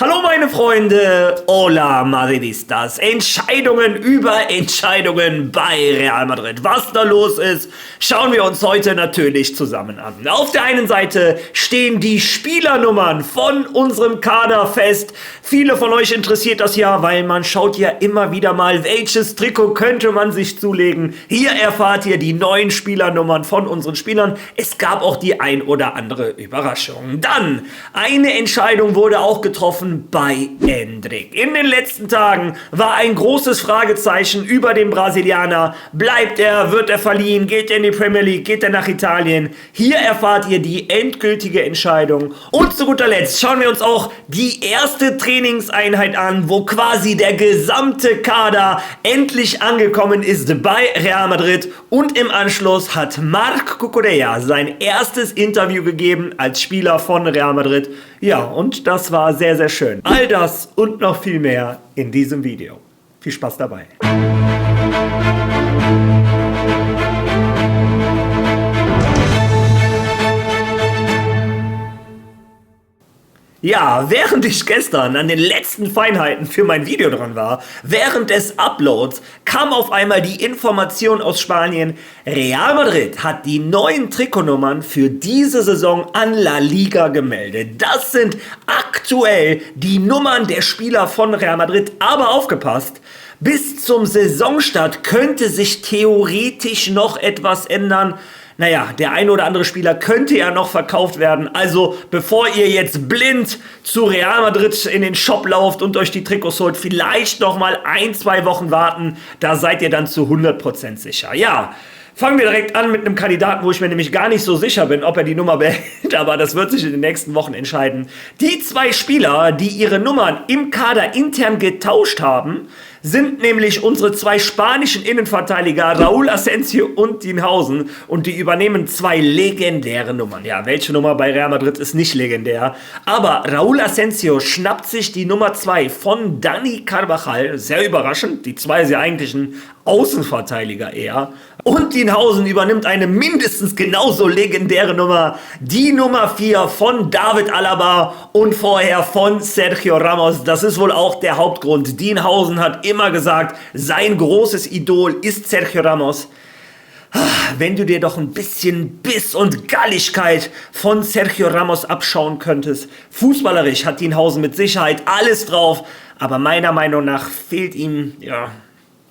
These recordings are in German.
Hallo meine Freunde, hola Madridistas, Entscheidungen über Entscheidungen bei Real Madrid. Was da los ist, schauen wir uns heute natürlich zusammen an. Auf der einen Seite stehen die Spielernummern von unserem Kader fest. Viele von euch interessiert das ja, weil man schaut ja immer wieder mal, welches Trikot könnte man sich zulegen. Hier erfahrt ihr die neuen Spielernummern von unseren Spielern. Es gab auch die ein oder andere Überraschung. Dann, eine Entscheidung wurde auch getroffen bei Endrick. In den letzten Tagen war ein großes Fragezeichen über den Brasilianer. Bleibt er? Wird er verliehen? Geht er in die Premier League? Geht er nach Italien? Hier erfahrt ihr die endgültige Entscheidung. Und zu guter Letzt schauen wir uns auch die erste Trainingseinheit an, wo quasi der gesamte Kader endlich angekommen ist bei Real Madrid. Und im Anschluss hat Marc Cucurella sein erstes Interview gegeben als Spieler von Real Madrid. Ja, und das war sehr, sehr schön. All das und noch viel mehr in diesem Video. Viel Spaß dabei. Ja, während ich gestern an den letzten Feinheiten für mein Video dran war, während des Uploads, kam auf einmal die Information aus Spanien, Real Madrid hat die neuen Trikotnummern für diese Saison an La Liga gemeldet. Das sind aktuell die Nummern der Spieler von Real Madrid, aber aufgepasst, bis zum Saisonstart könnte sich theoretisch noch etwas ändern. Naja, der ein oder andere Spieler könnte ja noch verkauft werden. Also bevor ihr jetzt blind zu Real Madrid in den Shop lauft und euch die Trikots holt, vielleicht noch mal 1-2 Wochen warten. Da seid ihr dann zu 100% sicher. Ja, fangen wir direkt an mit einem Kandidaten, wo ich mir nämlich gar nicht so sicher bin, ob er die Nummer behält. Aber das wird sich in den nächsten Wochen entscheiden. Die zwei Spieler, die ihre Nummern im Kader intern getauscht haben, sind nämlich unsere zwei spanischen Innenverteidiger Raúl Asensio und Dinhausen, und die übernehmen zwei legendäre Nummern. Ja, welche Nummer bei Real Madrid ist nicht legendär? Aber Raúl Asensio schnappt sich die Nummer 2 von Dani Carvajal, sehr überraschend, die zwei ist ja eigentlich ein Außenverteidiger eher. Und Dinhausen übernimmt eine mindestens genauso legendäre Nummer, die Nummer 4 von David Alaba und vorher von Sergio Ramos. Das ist wohl auch der Hauptgrund. Dinhausen hat immer gesagt, sein großes Idol ist Sergio Ramos. Wenn du dir doch ein bisschen Biss und Galligkeit von Sergio Ramos abschauen könntest. Fußballerisch hat Dinhausen mit Sicherheit alles drauf, aber meiner Meinung nach fehlt ihm, ja,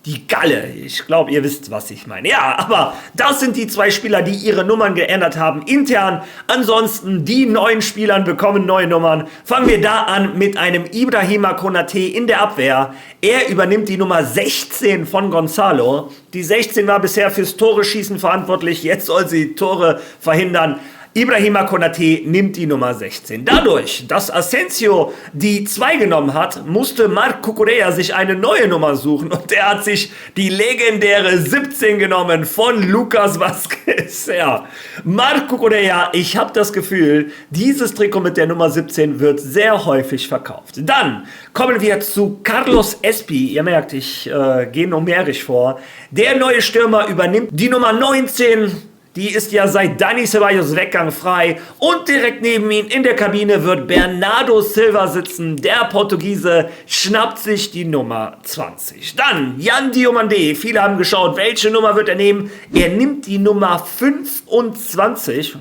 die Galle. Ich glaube, ihr wisst, was ich meine. Ja, aber das sind die zwei Spieler, die ihre Nummern geändert haben intern. Ansonsten, die neuen Spieler bekommen neue Nummern. Fangen wir da an mit einem Ibrahima Konaté in der Abwehr. Er übernimmt die Nummer 16 von Gonzalo. Die 16 war bisher fürs Tore-Schießen verantwortlich. Jetzt soll sie Tore verhindern. Ibrahima Konaté nimmt die Nummer 16. Dadurch, dass Asensio die 2 genommen hat, musste Marc Cucurella sich eine neue Nummer suchen, und er hat sich die legendäre 17 genommen von Lucas Vázquez. Ja, Marc Cucurella, ich habe das Gefühl, dieses Trikot mit der Nummer 17 wird sehr häufig verkauft. Dann kommen wir zu Carlos Espi. Ihr merkt, ich gehe numerisch vor. Der neue Stürmer übernimmt die Nummer 19. Die ist ja seit Dani Ceballos Weggang frei, und direkt neben ihm in der Kabine wird Bernardo Silva sitzen. Der Portugiese schnappt sich die Nummer 20. Dann Yan Diomandé. Viele haben geschaut, welche Nummer wird er nehmen. Er nimmt die Nummer 25.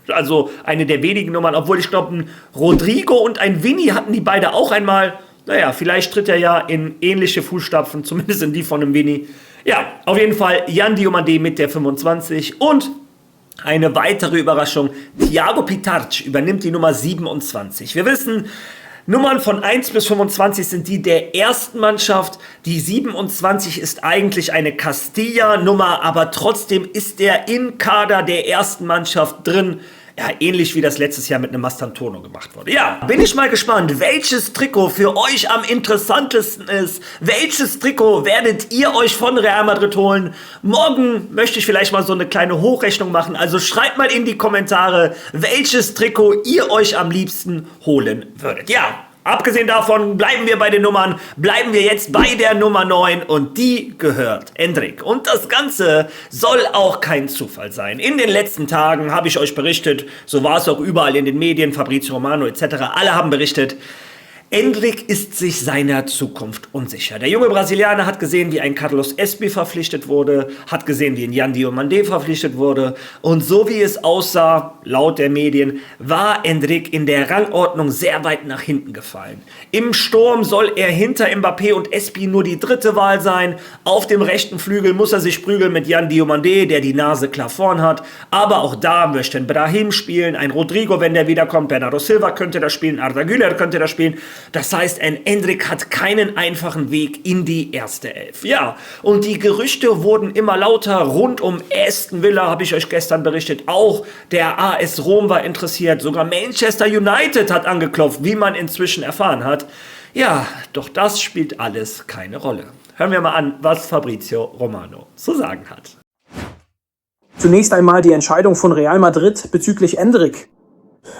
Also eine der wenigen Nummern, obwohl ich glaube, ein Rodrigo und ein Vinny hatten die beide auch einmal. Naja, vielleicht tritt er ja in ähnliche Fußstapfen, zumindest in die von einem Vinny. Ja, auf jeden Fall Yan Diomandé mit der 25. Und eine weitere Überraschung, Thiago Pitarch übernimmt die Nummer 27. Wir wissen, Nummern von 1 bis 25 sind die der ersten Mannschaft. Die 27 ist eigentlich eine Castilla-Nummer, aber trotzdem ist er im Kader der ersten Mannschaft drin. Ja, ähnlich wie das letztes Jahr mit einem Mastantuono gemacht wurde. Ja, bin ich mal gespannt, welches Trikot für euch am interessantesten ist. Welches Trikot werdet ihr euch von Real Madrid holen? Morgen möchte ich vielleicht mal so eine kleine Hochrechnung machen. Also schreibt mal in die Kommentare, welches Trikot ihr euch am liebsten holen würdet. Ja, abgesehen davon bleiben wir bei den Nummern, bleiben wir jetzt bei der Nummer 9, und die gehört Endrick. Und das Ganze soll auch kein Zufall sein. In den letzten Tagen habe ich euch berichtet, so war es auch überall in den Medien, Fabrizio Romano etc., alle haben berichtet, Endrick ist sich seiner Zukunft unsicher. Der junge Brasilianer hat gesehen, wie ein Carlos Espy verpflichtet wurde, hat gesehen, wie ein Yan Diomande verpflichtet wurde. Und so wie es aussah, laut der Medien, war Endrick in der Rangordnung sehr weit nach hinten gefallen. Im Sturm soll er hinter Mbappé und Espy nur die dritte Wahl sein. Auf dem rechten Flügel muss er sich prügeln mit Yan Diomande, der die Nase klar vorn hat. Aber auch da möchte ein Brahim spielen, ein Rodrigo, wenn der wiederkommt, Bernardo Silva könnte da spielen, Arda Güler könnte da spielen. Das heißt, ein Endrick hat keinen einfachen Weg in die erste Elf. Ja, und die Gerüchte wurden immer lauter rund um Aston Villa, habe ich euch gestern berichtet. Auch der AS Rom war interessiert, sogar Manchester United hat angeklopft, wie man inzwischen erfahren hat. Ja, doch das spielt alles keine Rolle. Hören wir mal an, was Fabrizio Romano zu sagen hat. Zunächst einmal die Entscheidung von Real Madrid bezüglich Endrick.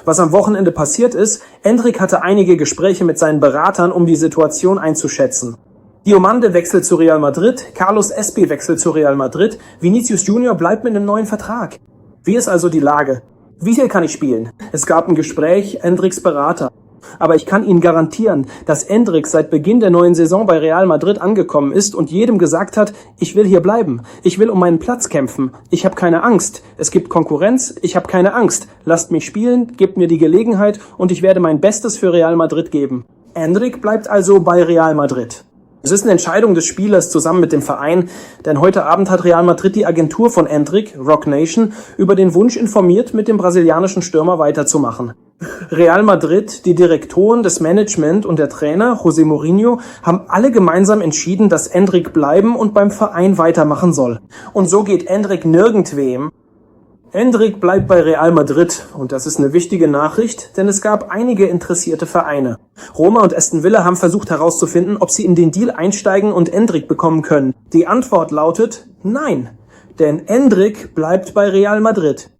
Was am Wochenende passiert ist, Endrick hatte einige Gespräche mit seinen Beratern, um die Situation einzuschätzen. Diomande wechselt zu Real Madrid, Carlos Espy wechselt zu Real Madrid, Vinicius Junior bleibt mit einem neuen Vertrag. Wie ist also die Lage? Wie viel kann ich spielen? Es gab ein Gespräch, Endricks Berater. Aber ich kann Ihnen garantieren, dass Endrick seit Beginn der neuen Saison bei Real Madrid angekommen ist und jedem gesagt hat, ich will hier bleiben, ich will um meinen Platz kämpfen, ich habe keine Angst, es gibt Konkurrenz, ich habe keine Angst, lasst mich spielen, gebt mir die Gelegenheit und ich werde mein Bestes für Real Madrid geben. Endrick bleibt also bei Real Madrid. Es ist eine Entscheidung des Spielers zusammen mit dem Verein, denn heute Abend hat Real Madrid die Agentur von Endrick, Rock Nation, über den Wunsch informiert, mit dem brasilianischen Stürmer weiterzumachen. Real Madrid, die Direktoren, das Management und der Trainer, José Mourinho, haben alle gemeinsam entschieden, dass Endrick bleiben und beim Verein weitermachen soll. Und so geht Endrick nirgendwem. Endrick bleibt bei Real Madrid und das ist eine wichtige Nachricht, denn es gab einige interessierte Vereine. Roma und Aston Villa haben versucht herauszufinden, ob sie in den Deal einsteigen und Endrick bekommen können. Die Antwort lautet nein, denn Endrick bleibt bei Real Madrid.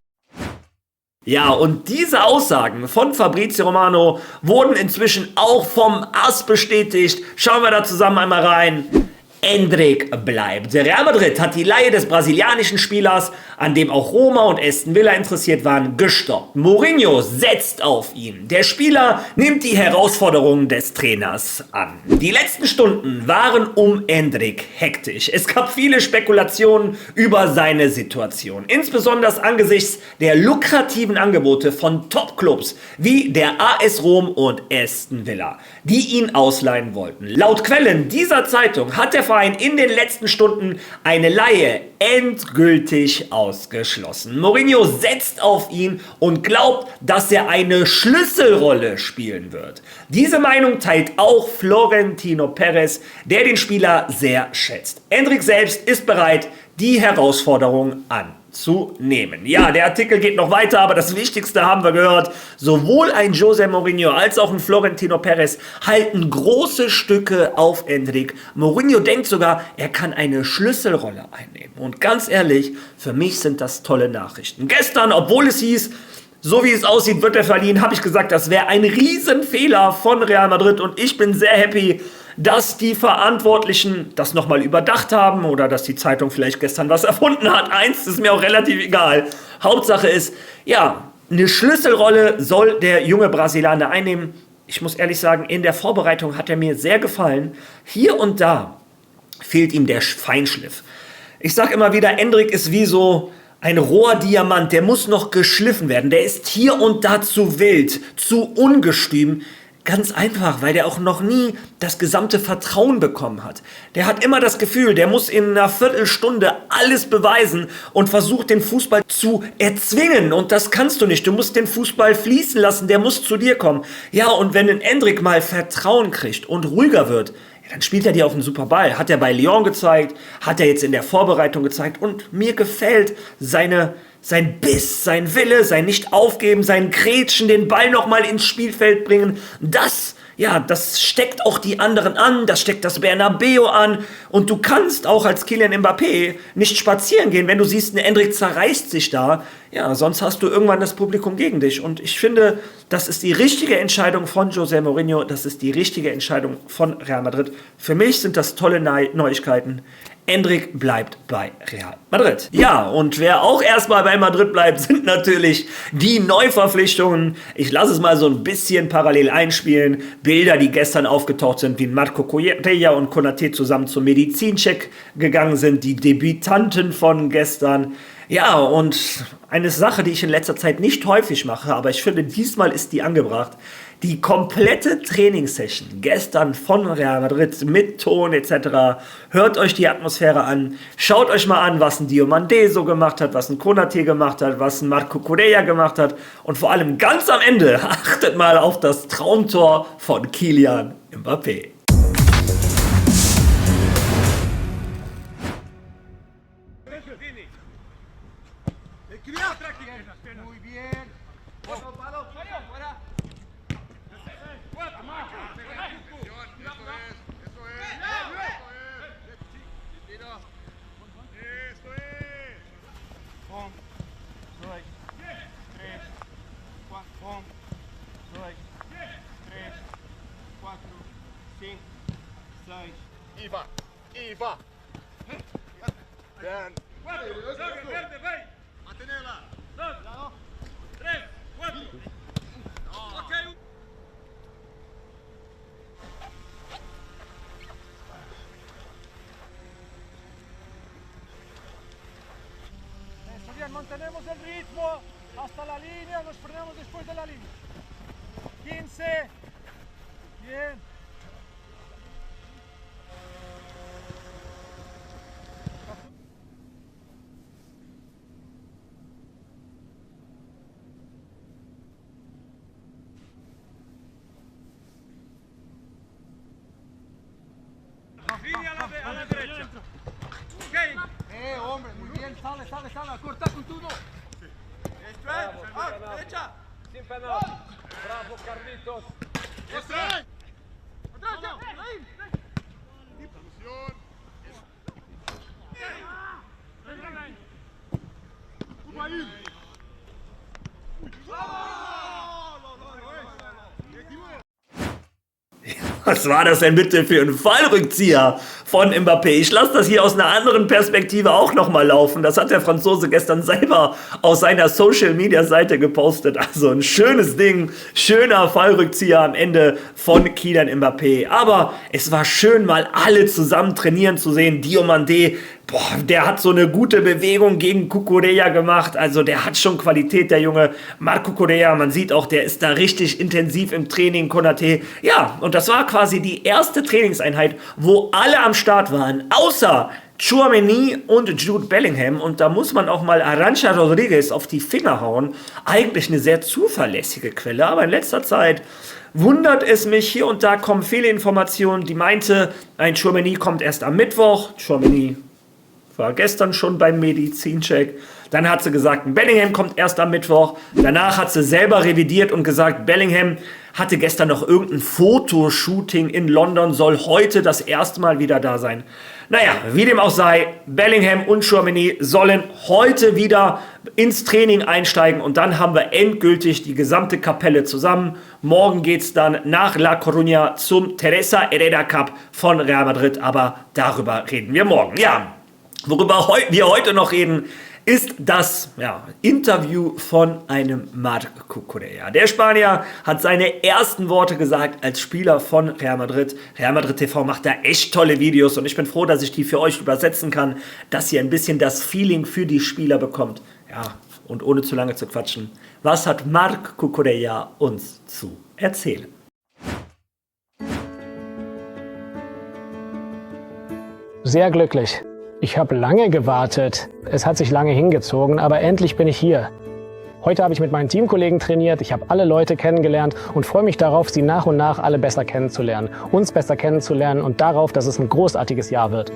Ja, und diese Aussagen von Fabrizio Romano wurden inzwischen auch vom AS bestätigt. Schauen wir da zusammen einmal rein. Endrick bleibt. Real Madrid hat die Leihe des brasilianischen Spielers, an dem auch Roma und Aston Villa interessiert waren, gestoppt. Mourinho setzt auf ihn. Der Spieler nimmt die Herausforderungen des Trainers an. Die letzten Stunden waren um Endrick hektisch. Es gab viele Spekulationen über seine Situation. Insbesondere angesichts der lukrativen Angebote von Top-Clubs wie der AS Rom und Aston Villa, die ihn ausleihen wollten. Laut Quellen dieser Zeitung hat der Verein in den letzten Stunden eine Leihe endgültig ausgeschlossen. Mourinho setzt auf ihn und glaubt, dass er eine Schlüsselrolle spielen wird. Diese Meinung teilt auch Florentino Perez, der den Spieler sehr schätzt. Endrick selbst ist bereit, die Herausforderung anzunehmen. Ja, der Artikel geht noch weiter, aber das Wichtigste haben wir gehört. Sowohl ein José Mourinho als auch ein Florentino Perez halten große Stücke auf Endrick. Mourinho denkt sogar, er kann eine Schlüsselrolle einnehmen. Und ganz ehrlich, für mich sind das tolle Nachrichten. Gestern, obwohl es hieß, so wie es aussieht, wird er verliehen, habe ich gesagt, das wäre ein Riesenfehler von Real Madrid und ich bin sehr happy, dass die Verantwortlichen das nochmal überdacht haben oder dass die Zeitung vielleicht gestern was erfunden hat. Eins ist mir auch relativ egal. Hauptsache ist, ja, eine Schlüsselrolle soll der junge Brasilianer einnehmen. Ich muss ehrlich sagen, in der Vorbereitung hat er mir sehr gefallen. Hier und da fehlt ihm der Feinschliff. Ich sage immer wieder, Endrick ist wie so ein Rohrdiamant, der muss noch geschliffen werden. Der ist hier und da zu wild, zu ungestüm. Ganz einfach, weil der auch noch nie das gesamte Vertrauen bekommen hat. Der hat immer das Gefühl, der muss in einer Viertelstunde alles beweisen und versucht, den Fußball zu erzwingen. Und das kannst du nicht. Du musst den Fußball fließen lassen, der muss zu dir kommen. Ja, und wenn ein Endrick mal Vertrauen kriegt und ruhiger wird, ja, dann spielt er dir auf einen super Ball. Hat er bei Lyon gezeigt, hat er jetzt in der Vorbereitung gezeigt. Und mir gefällt sein Biss, sein Wille, sein Nicht-Aufgeben, sein Grätschen, den Ball nochmal ins Spielfeld bringen, das steckt auch die anderen an, das steckt das Bernabeu an und du kannst auch als Kylian Mbappé nicht spazieren gehen, wenn du siehst, ein Endrick zerreißt sich da. Ja, sonst hast du irgendwann das Publikum gegen dich. Und ich finde, das ist die richtige Entscheidung von José Mourinho, das ist die richtige Entscheidung von Real Madrid. Für mich sind das tolle Neuigkeiten. Endrick bleibt bei Real Madrid. Ja, und wer auch erstmal bei Madrid bleibt, sind natürlich die Neuverpflichtungen. Ich lasse es mal so ein bisschen parallel einspielen. Bilder, die gestern aufgetaucht sind, wie Marco Correa und Konaté zusammen zum Medizincheck gegangen sind. Die Debütanten von gestern. Ja, und eine Sache, die ich in letzter Zeit nicht häufig mache, aber ich finde, diesmal ist die angebracht. Die komplette Trainingssession gestern von Real Madrid mit Ton etc. Hört euch die Atmosphäre an. Schaut euch mal an, was ein Diomandé so gemacht hat, was ein Konaté gemacht hat, was ein Marco Correa gemacht hat. Und vor allem ganz am Ende achtet mal auf das Traumtor von Kylian Mbappé. Muy bien. Iva! Bien. Verde, vai! Mantenela! 2, 3, 4! Ok! Eso bien, mantenemos el ritmo hasta la línea, nos frenamos después de la línea. 15. Bien. Línea a la derecha. Ok. Hombre, muy bien, sale, corta con todo. Esto es. Derecha. Sin penal. Bravo, Carlitos. Eso es. Atrás, ahí. Was war das denn bitte für ein Fallrückzieher von Mbappé? Ich lasse das hier aus einer anderen Perspektive auch nochmal laufen. Das hat der Franzose gestern selber auf seiner Social-Media-Seite gepostet. Also ein schönes Ding, schöner Fallrückzieher am Ende von Kylian Mbappé. Aber es war schön, mal alle zusammen trainieren zu sehen. Diomandé, der hat so eine gute Bewegung gegen Cucurella gemacht. Also der hat schon Qualität, der Junge. Marco Correa, man sieht auch, der ist da richtig intensiv im Training. Konaté, ja, und das war quasi die erste Trainingseinheit, wo alle am Start waren, außer Tchouaméni und Jude Bellingham. Und da muss man auch mal Arantxa Rodriguez auf die Finger hauen. Eigentlich eine sehr zuverlässige Quelle, aber in letzter Zeit wundert es mich, hier und da kommen viele Informationen, die meinte, ein Tchouaméni kommt erst am Mittwoch. Tchouaméni war gestern schon beim Medizincheck. Dann hat sie gesagt, Bellingham kommt erst am Mittwoch. Danach hat sie selber revidiert und gesagt, Bellingham hatte gestern noch irgendein Fotoshooting in London, soll heute das erste Mal wieder da sein. Naja, wie dem auch sei, Bellingham und Tchouaméni sollen heute wieder ins Training einsteigen und dann haben wir endgültig die gesamte Kapelle zusammen. Morgen geht's dann nach La Coruña zum Teresa Herrera Cup von Real Madrid, aber darüber reden wir morgen. Ja, worüber wir heute noch reden, ist das Interview von einem Marco Correa. Der Spanier hat seine ersten Worte gesagt als Spieler von Real Madrid. Real Madrid TV macht da echt tolle Videos und ich bin froh, dass ich die für euch übersetzen kann, dass ihr ein bisschen das Feeling für die Spieler bekommt. Ja, und ohne zu lange zu quatschen, was hat Marco Correa uns zu erzählen? Sehr glücklich. Ich habe lange gewartet. Es hat sich lange hingezogen, aber endlich bin ich hier. Heute habe ich mit meinen Teamkollegen trainiert, ich habe alle Leute kennengelernt und freue mich darauf, sie nach und nach alle besser kennenzulernen, uns besser kennenzulernen und darauf, dass es ein großartiges Jahr wird.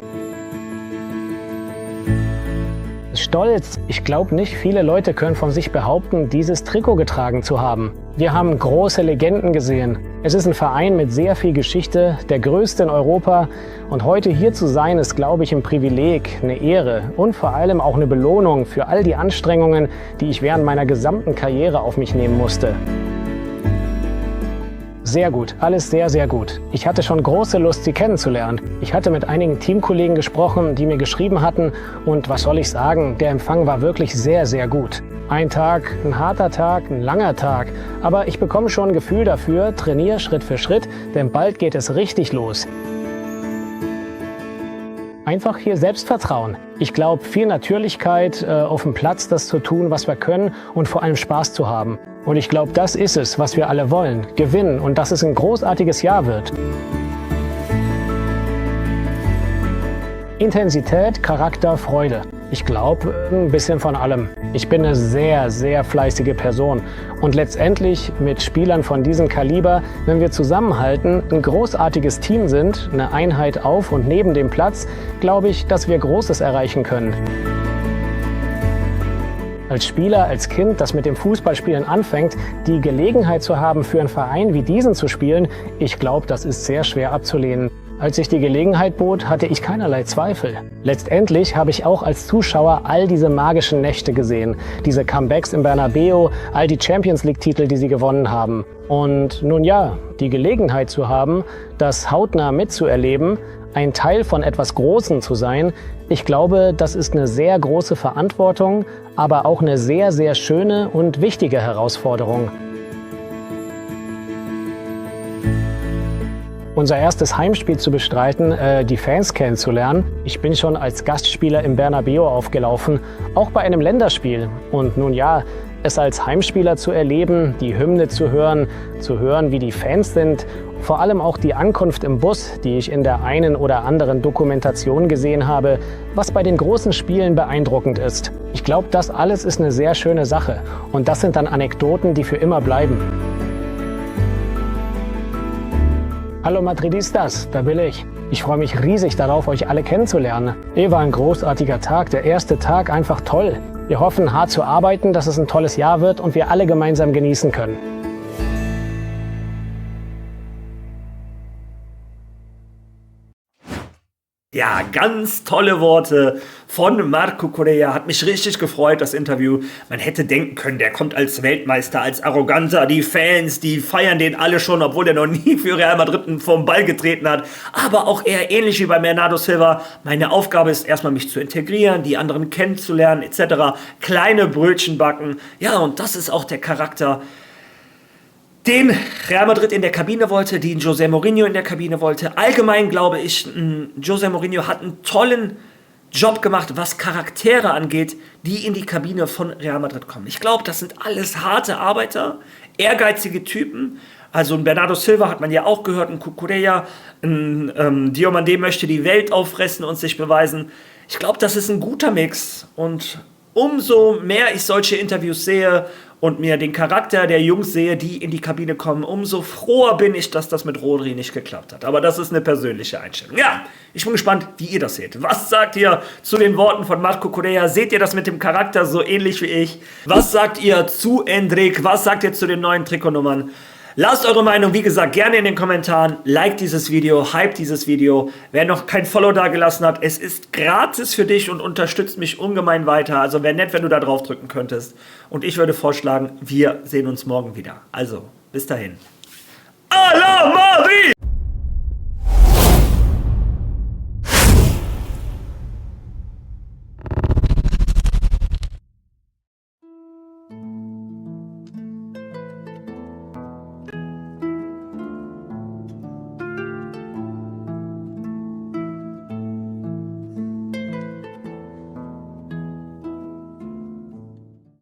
Es stolz. Ich glaube nicht, viele Leute können von sich behaupten, dieses Trikot getragen zu haben. Wir haben große Legenden gesehen. Es ist ein Verein mit sehr viel Geschichte, der größte in Europa. Und heute hier zu sein, ist, glaube ich, ein Privileg, eine Ehre und vor allem auch eine Belohnung für all die Anstrengungen, die ich während meiner gesamten Karriere auf mich nehmen musste. Sehr gut, alles sehr, sehr gut. Ich hatte schon große Lust, Sie kennenzulernen. Ich hatte mit einigen Teamkollegen gesprochen, die mir geschrieben hatten. Und was soll ich sagen, der Empfang war wirklich sehr, sehr gut. Ein Tag, ein harter Tag, ein langer Tag. Aber ich bekomme schon ein Gefühl dafür, trainiere Schritt für Schritt, denn bald geht es richtig los. Einfach hier Selbstvertrauen. Ich glaube, viel Natürlichkeit auf dem Platz, das zu tun, was wir können und vor allem Spaß zu haben. Und ich glaube, das ist es, was wir alle wollen. Gewinnen und dass es ein großartiges Jahr wird. Intensität, Charakter, Freude. Ich glaube, ein bisschen von allem. Ich bin eine sehr, sehr fleißige Person. Und letztendlich mit Spielern von diesem Kaliber, wenn wir zusammenhalten, ein großartiges Team sind, eine Einheit auf und neben dem Platz, glaube ich, dass wir Großes erreichen können. Als Spieler, als Kind, das mit dem Fußballspielen anfängt, die Gelegenheit zu haben, für einen Verein wie diesen zu spielen, ich glaube, das ist sehr schwer abzulehnen. Als sich die Gelegenheit bot, hatte ich keinerlei Zweifel. Letztendlich habe ich auch als Zuschauer all diese magischen Nächte gesehen. Diese Comebacks im Bernabeu, all die Champions-League-Titel, die sie gewonnen haben. Und nun ja, die Gelegenheit zu haben, das hautnah mitzuerleben, ein Teil von etwas Großem zu sein, ich glaube, das ist eine sehr große Verantwortung, aber auch eine sehr, sehr schöne und wichtige Herausforderung. Unser erstes Heimspiel zu bestreiten, die Fans kennenzulernen. Ich bin schon als Gastspieler im Bernabeu aufgelaufen, auch bei einem Länderspiel. Und nun ja, es als Heimspieler zu erleben, die Hymne zu hören, wie die Fans sind, vor allem auch die Ankunft im Bus, die ich in der einen oder anderen Dokumentation gesehen habe, was bei den großen Spielen beeindruckend ist. Ich glaube, das alles ist eine sehr schöne Sache. Und das sind dann Anekdoten, die für immer bleiben. Hallo Madridistas, da bin ich. Ich freue mich riesig darauf, euch alle kennenzulernen. War ein großartiger Tag, der erste Tag einfach toll. Wir hoffen, hart zu arbeiten, dass es ein tolles Jahr wird und wir alle gemeinsam genießen können. Ja, ganz tolle Worte von Marco Correa. Hat mich richtig gefreut, das Interview. Man hätte denken können, der kommt als Weltmeister, als Arroganter. Die Fans, die feiern den alle schon, obwohl er noch nie für Real Madrid vom Ball getreten hat. Aber auch eher ähnlich wie bei Bernardo Silva. Meine Aufgabe ist erstmal, mich zu integrieren, die anderen kennenzulernen, etc. Kleine Brötchen backen. Ja, und das ist auch der Charakter, den Real Madrid in der Kabine wollte, den José Mourinho in der Kabine wollte. Allgemein glaube ich, José Mourinho hat einen tollen Job gemacht, was Charaktere angeht, die in die Kabine von Real Madrid kommen. Ich glaube, das sind alles harte Arbeiter, ehrgeizige Typen. Also ein Bernardo Silva hat man ja auch gehört, ein Cucurella, ein Diomandé möchte die Welt auffressen und sich beweisen. Ich glaube, das ist ein guter Mix. Und umso mehr ich solche Interviews sehe und mir den Charakter der Jungs sehe, die in die Kabine kommen, umso froher bin ich, dass das mit Rodri nicht geklappt hat. Aber das ist eine persönliche Einstellung. Ja, ich bin gespannt, wie ihr das seht. Was sagt ihr zu den Worten von Marco Correa? Seht ihr das mit dem Charakter so ähnlich wie ich? Was sagt ihr zu Endrick? Was sagt ihr zu den neuen Trikotnummern? Lasst eure Meinung, wie gesagt, gerne in den Kommentaren. Like dieses Video, hype dieses Video. Wer noch kein Follow da gelassen hat, es ist gratis für dich und unterstützt mich ungemein weiter. Also wäre nett, wenn du da drauf drücken könntest. Und ich würde vorschlagen, wir sehen uns morgen wieder. Also, bis dahin. A la Madrid!